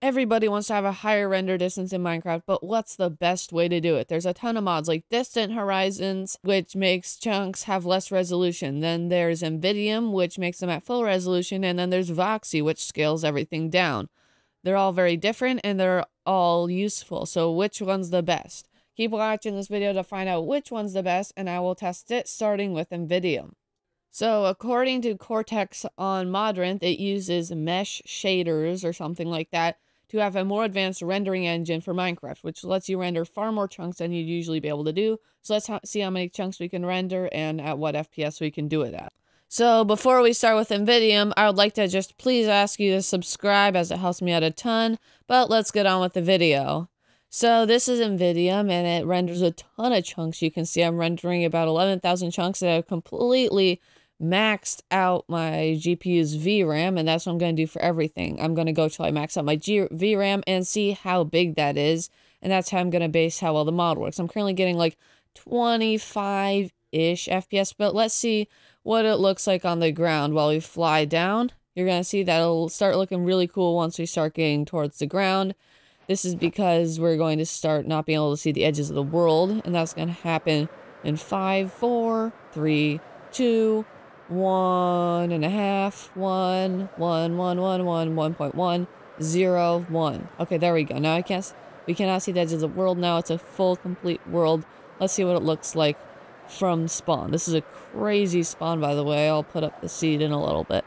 Everybody wants to have a higher render distance in Minecraft, but what's the best way to do it? There's a ton of mods like Distant Horizons, which makes chunks have less resolution. Then there's Invidium, which makes them at full resolution. And then there's Voxy, which scales everything down. They're all very different and they're all useful. So which one's the best? Keep watching this video to find out which one's the best, and I will test it starting with Invidium. So according to Cortex on Modrinth, it uses mesh shaders or something like that to have a more advanced rendering engine for Minecraft, which lets you render far more chunks than you'd usually be able to do. So let's see how many chunks we can render and at what FPS we can do it at. So before we start with Invidium, I would like to just please ask you to subscribe, as it helps me out a ton, but let's get on with the video. So this is Invidium and it renders a ton of chunks. You can see I'm rendering about 11,000 chunks and I've completely maxed out my GPU's VRAM, and that's what I'm going to do for everything. I'm going to go till I max out my VRAM and see how big that is, and that's how I'm going to base how well the mod works. I'm currently getting like 25-ish FPS, but let's see what it looks like on the ground while we fly down. You're going to see that it'll start looking really cool once we start getting towards the ground. This is because we're going to start not being able to see the edges of the world, and that's going to happen in 5, 4, 3, 2, 1.5, 1, 1, 1, 1, 1, 1.1, 0, 1. Okay, there we go. Now we cannot see the edges of the world. Now it's a full, complete world. Let's see what it looks like from spawn. This is a crazy spawn, by the way. I'll put up the seed in a little bit.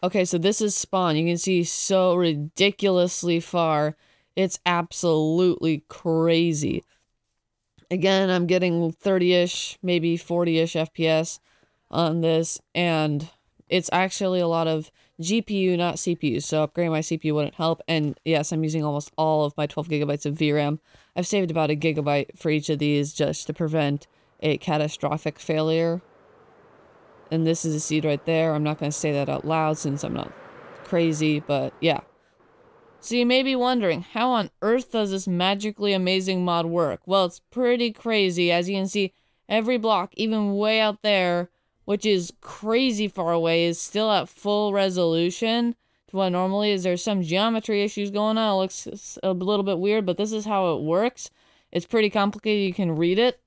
Okay, so this is spawn. You can see so ridiculously far. It's absolutely crazy. Again, I'm getting 30-ish, maybe 40-ish FPS on this, and it's actually a lot of GPU, not CPU, so upgrading my CPU wouldn't help. And yes, I'm using almost all of my 12 gigabytes of VRAM. I've saved about a gigabyte for each of these just to prevent a catastrophic failure. And this is a seed right there. I'm not going to say that out loud since I'm not crazy, but yeah. So you may be wondering, how on earth does this magically amazing mod work? Well, it's pretty crazy. As you can see, every block, even way out there, which is crazy far away, is still at full resolution to what normally is. There's some geometry issues going on. It looks a little bit weird, but this is how it works. It's pretty complicated. You can read it.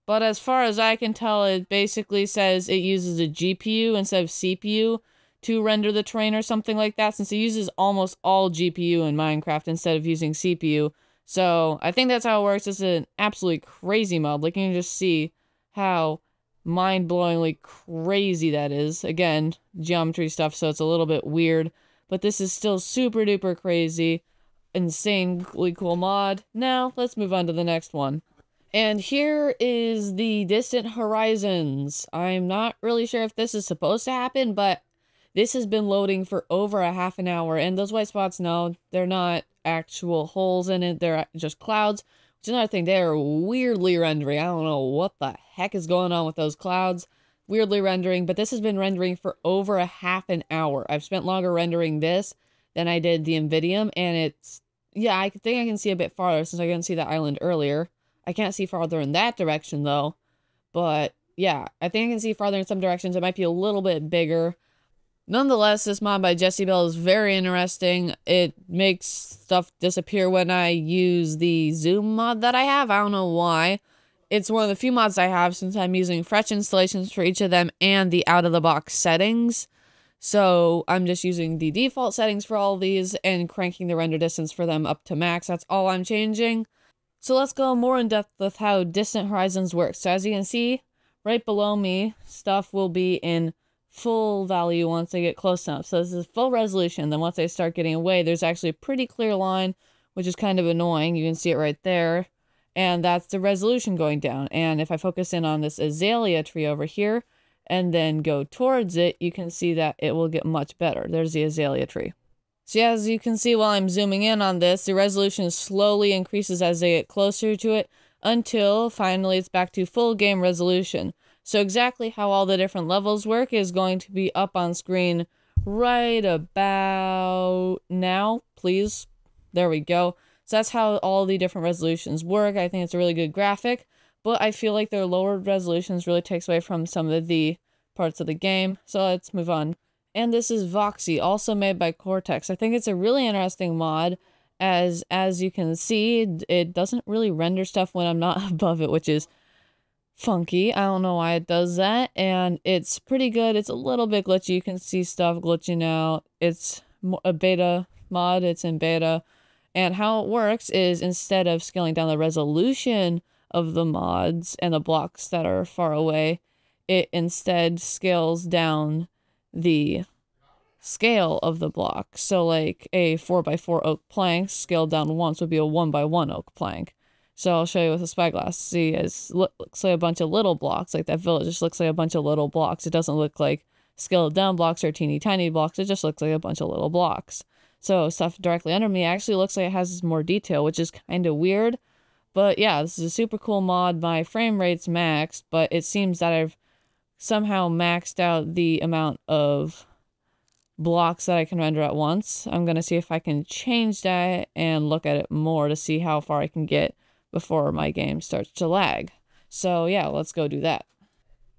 But as far as I can tell, it basically says it uses a GPU instead of CPU to render the terrain or something like that, since it uses almost all GPU in Minecraft instead of using CPU. So I think that's how it works. It's an absolutely crazy mod. Like, you can just see how mind-blowingly crazy that is. Again, geometry stuff, so it's a little bit weird, but this is still super duper crazy, insanely cool mod. Now let's move on to the next one. And here is the Distant Horizons. I'm not really sure if this is supposed to happen, but this has been loading for over a half an hour, and those white spots, no, they're not actual holes in it, they're just clouds. Which is another thing, they're weirdly rendering. I don't know what the heck is going on with those clouds. Weirdly rendering, but this has been rendering for over a half an hour. I've spent longer rendering this than I did the Invidium, and it's, yeah, I think I can see a bit farther since I couldn't see the island earlier. I can't see farther in that direction, though. But, yeah, I think I can see farther in some directions. It might be a little bit bigger. Nonetheless, this mod by Jesse Bell is very interesting. It makes stuff disappear when I use the zoom mod that I have. I don't know why. It's one of the few mods I have since I'm using fresh installations for each of them and the out-of-the-box settings. So I'm just using the default settings for all of these and cranking the render distance for them up to max. That's all I'm changing. So let's go more in depth with how Distant Horizons works. So as you can see, right below me, stuff will be in full value once they get close enough. So this is full resolution. Then once they start getting away, there's actually a pretty clear line, which is kind of annoying. You can see it right there. And that's the resolution going down. And if I focus in on this azalea tree over here and then go towards it, you can see that it will get much better. There's the azalea tree. So yeah, as you can see while I'm zooming in on this, the resolution slowly increases as they get closer to it until finally it's back to full game resolution. So exactly how all the different levels work is going to be up on screen right about now, please. There we go. So that's how all the different resolutions work. I think it's a really good graphic, but I feel like their lowered resolutions really takes away from some of the parts of the game. So let's move on. And this is Voxy, also made by Cortex. I think it's a really interesting mod, as you can see, it doesn't really render stuff when I'm not above it, which is funky. I don't know why it does that, and it's pretty good. It's a little bit glitchy. You can see stuff glitching out. It's a beta mod. It's in beta. And how it works is, instead of scaling down the resolution of the mods and the blocks that are far away, it instead scales down the scale of the block. So like a 4x4 oak plank scaled down once would be a 1x1 oak plank. So I'll show you with a spyglass. See, it looks like a bunch of little blocks. Like that village just looks like a bunch of little blocks. It doesn't look like scaled down blocks or teeny tiny blocks. It just looks like a bunch of little blocks. So stuff directly under me actually looks like it has more detail, which is kind of weird. But yeah, this is a super cool mod. My frame rate's maxed, but it seems that I've somehow maxed out the amount of blocks that I can render at once. I'm going to see if I can change that and look at it more to see how far I can get before my game starts to lag. So yeah, let's go do that.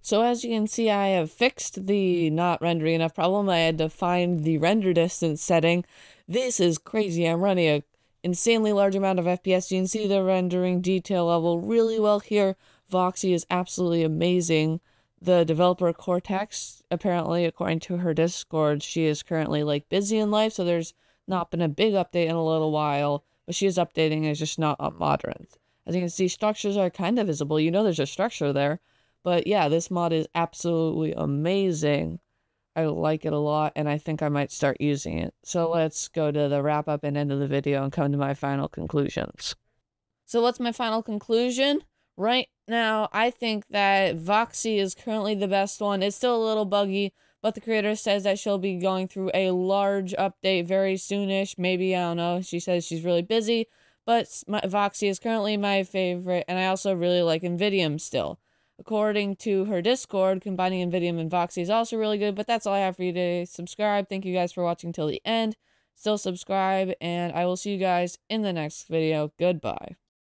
So as you can see, I have fixed the not rendering enough problem. I had to find the render distance setting. This is crazy. I'm running a insanely large amount of FPS. You can see the rendering detail level really well here. Voxy is absolutely amazing. The developer Cortex, apparently, according to her Discord, she is currently like busy in life, so there's not been a big update in a little while, but she is updating. It's just not up modern. As you can see, structures are kind of visible. You know there's a structure there. But yeah, this mod is absolutely amazing. I like it a lot, and I think I might start using it. So let's go to the wrap up and end of the video and come to my final conclusions. So what's my final conclusion? Right now, I think that Voxy is currently the best one. It's still a little buggy, but the creator says that she'll be going through a large update very soonish. Maybe, I don't know. She says she's really busy, but Voxy is currently my favorite, and I also really like Invidium still. According to her Discord, combining Invidium and Voxy is also really good, but that's all I have for you today. Subscribe. Thank you guys for watching till the end. Still subscribe, and I will see you guys in the next video. Goodbye.